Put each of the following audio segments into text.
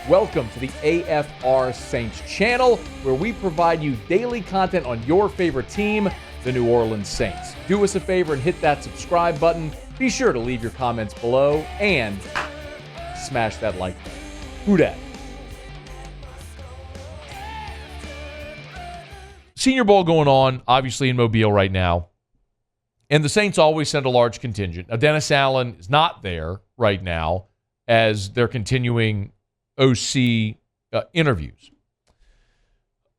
Welcome to the AFR Saints channel, where we provide you daily content on your favorite team, the New Orleans Saints. Do us a favor and hit that subscribe button. Be sure to leave your comments below and smash that like button. Who dat? Senior Bowl going on, obviously, in Mobile right now. And the Saints always send a large contingent. Now, Dennis Allen is not there right now as they're continuing OC interviews.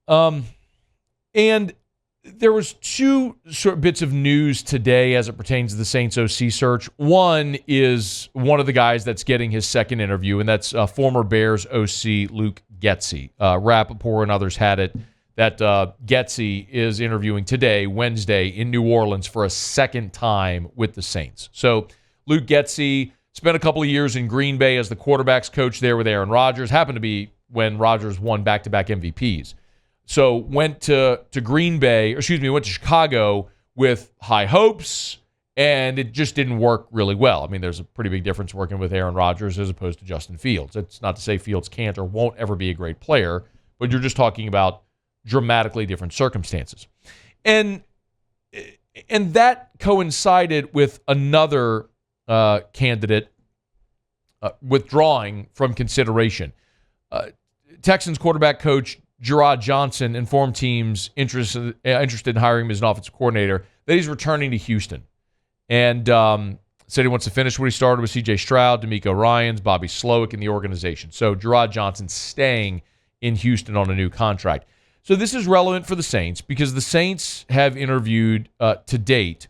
And there was two bits of news today as it pertains to the Saints OC search. One is one of the guys that's getting his second interview, and that's former Bears OC Luke Getsy. Rappaport and others had it that Getsy is interviewing today, Wednesday, in New Orleans for a second time with the Saints. So Luke Getsy spent a couple of years in Green Bay as the quarterback's coach there with Aaron Rodgers. Happened to be when Rodgers won back-to-back MVPs. So went to Chicago with high hopes, and it just didn't work really well. I mean, there's a pretty big difference working with Aaron Rodgers as opposed to Justin Fields. It's not to say Fields can't or won't ever be a great player, but you're just talking about dramatically different circumstances. And that coincided with another candidate withdrawing from consideration. Texans quarterback coach Gerard Johnson informed teams interested in hiring him as an offensive coordinator that he's returning to Houston. And said he wants to finish what he started with C.J. Stroud, D'Amico Ryans, Bobby Slowick in the organization. So Gerard Johnson staying in Houston on a new contract. So this is relevant for the Saints because the Saints have interviewed to date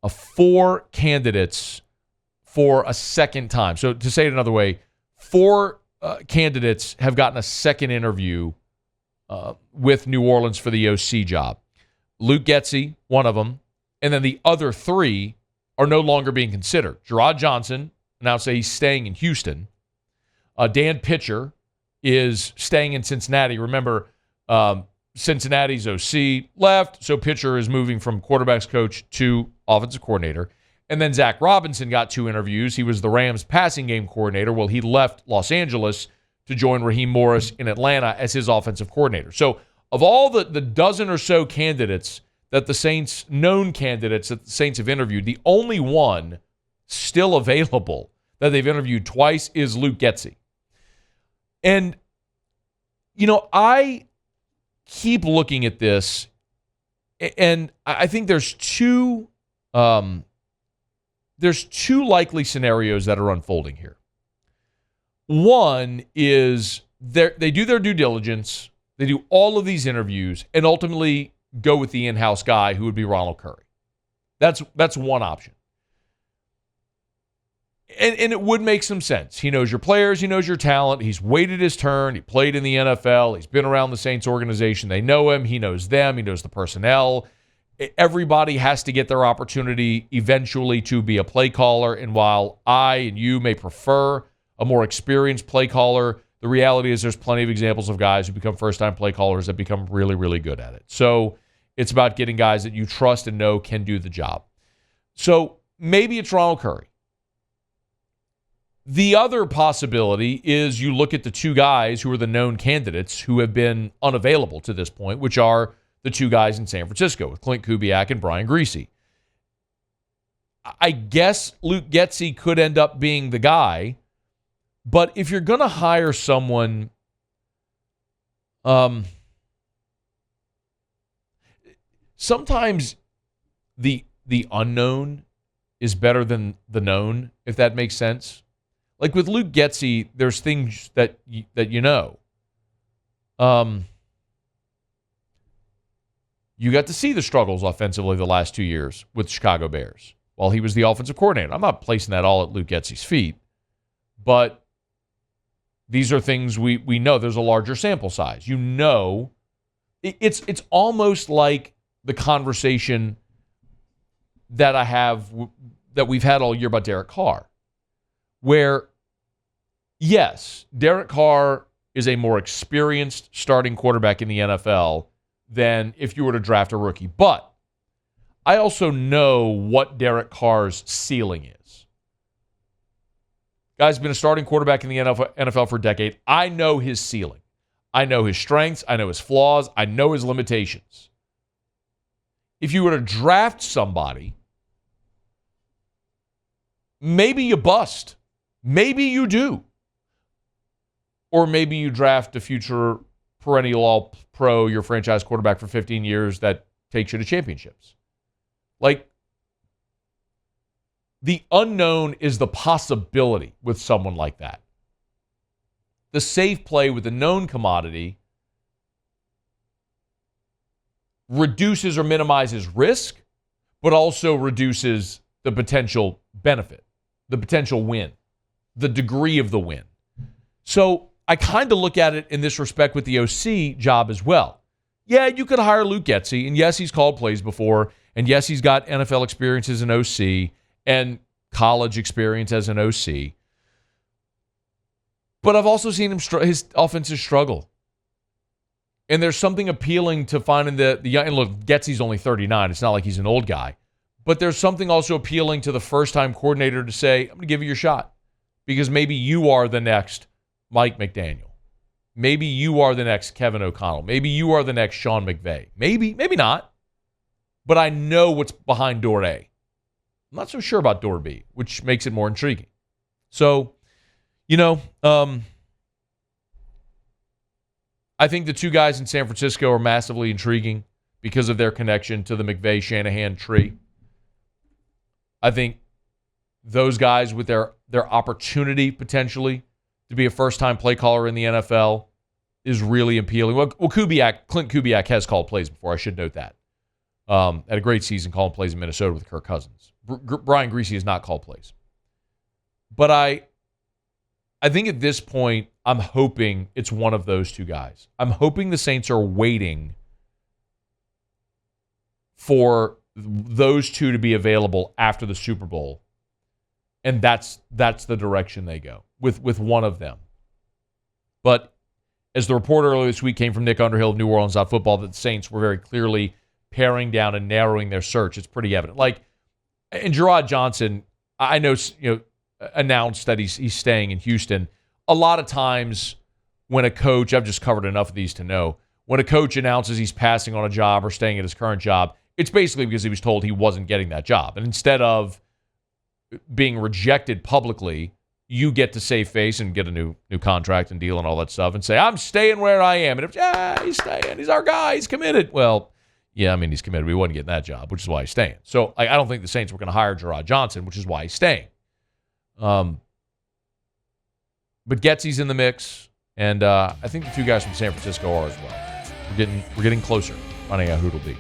4 candidates for a second time. So to say it another way, 4 candidates have gotten a second interview with New Orleans for the OC job. Luke Getsy, one of them, and then the other 3 are no longer being considered. Gerard Johnson announced that he's staying in Houston. Dan Pitcher is staying in Cincinnati. Remember, Cincinnati's OC left, so Pitcher is moving from quarterback's coach to offensive coordinator. And then Zach Robinson got 2 interviews. He was the Rams passing game coordinator. Well, he left Los Angeles to join Raheem Morris in Atlanta as his offensive coordinator. So of all the dozen or so candidates that the Saints, known candidates that the Saints have interviewed, the only one still available that they've interviewed twice is Luke Getsy. And, you know, I keep looking at this, and I think there's two likely scenarios that are unfolding here. One is they do their due diligence, they do all of these interviews, and ultimately go with the in-house guy who would be Ronald Curry. That's one option. And it would make some sense. He knows your players. He knows your talent. He's waited his turn. He played in the NFL. He's been around the Saints organization. They know him. He knows them. He knows the personnel. Everybody has to get their opportunity eventually to be a play caller. And while I and you may prefer a more experienced play caller, the reality is there's plenty of examples of guys who become first-time play callers that become really, really good at it. So it's about getting guys that you trust and know can do the job. So maybe it's Ronald Curry. The other possibility is you look at the 2 guys who are the known candidates who have been unavailable to this point, which are the 2 guys in San Francisco with Clint Kubiak and Brian Griese. I guess Luke Getsy could end up being the guy, but if you're going to hire someone, sometimes the unknown is better than the known, if that makes sense. Like with Luke Getsy, there's things that you know. You got to see the struggles offensively the last 2 years with the Chicago Bears while he was the offensive coordinator. I'm not placing that all at Luke Getsy's feet, but these are things we know. There's a larger sample size. You know, it's almost like the conversation that that we've had all year about Derek Carr, where, yes, Derek Carr is a more experienced starting quarterback in the NFL than if you were to draft a rookie. But I also know what Derek Carr's ceiling is. Guy's been a starting quarterback in the NFL for a decade. I know his ceiling. I know his strengths. I know his flaws. I know his limitations. If you were to draft somebody, maybe you bust. Maybe you do. Or maybe you draft a future perennial all-pro, your franchise quarterback for 15 years that takes you to championships. Like, the unknown is the possibility with someone like that. The safe play with the known commodity reduces or minimizes risk, but also reduces the potential benefit, the potential win, the degree of the win. So I kind of look at it in this respect with the OC job as well. Yeah, you could hire Luke Getsy, and yes, he's called plays before, and yes, he's got NFL experience as an OC and college experience as an OC. But I've also seen his offenses struggle. And there's something appealing to finding the young. And look, Getsy's only 39. It's not like he's an old guy. But there's something also appealing to the first-time coordinator to say, I'm going to give you your shot. Because maybe you are the next Mike McDaniel. Maybe you are the next Kevin O'Connell. Maybe you are the next Sean McVay. Maybe not. But I know what's behind door A. I'm not so sure about door B, which makes it more intriguing. So, I think the two guys in San Francisco are massively intriguing because of their connection to the McVay-Shanahan tree. I think those guys with their opportunity potentially to be a first-time play caller in the NFL is really appealing. Well, Clint Kubiak has called plays before. I should note that. Had a great season calling plays in Minnesota with Kirk Cousins. Brian Griese has not called plays. But I think at this point, I'm hoping it's one of those two guys. I'm hoping the Saints are waiting for those two to be available after the Super Bowl. And that's the direction they go with one of them. But as the report earlier this week came from Nick Underhill of New Orleans Football, that the Saints were very clearly paring down and narrowing their search. It's pretty evident. And Gerard Johnson, I know, announced that he's staying in Houston. A lot of times when a coach, I've just covered enough of these to know, when a coach announces he's passing on a job or staying at his current job, it's basically because he was told he wasn't getting that job. And instead of being rejected publicly, you get to save face and get a new contract and deal and all that stuff and say, I'm staying where I am. And if, he's staying. He's our guy. He's committed. Well, yeah, he's committed. We wasn't getting that job, which is why he's staying. So I don't think the Saints were going to hire Gerard Johnson, which is why he's staying. But Getsy's in the mix, and I think the two guys from San Francisco are as well. We're getting closer, finding out who it'll be.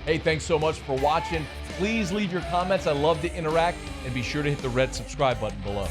Hey, thanks so much for watching. Please leave your comments. I love to interact, and be sure to hit the red subscribe button below.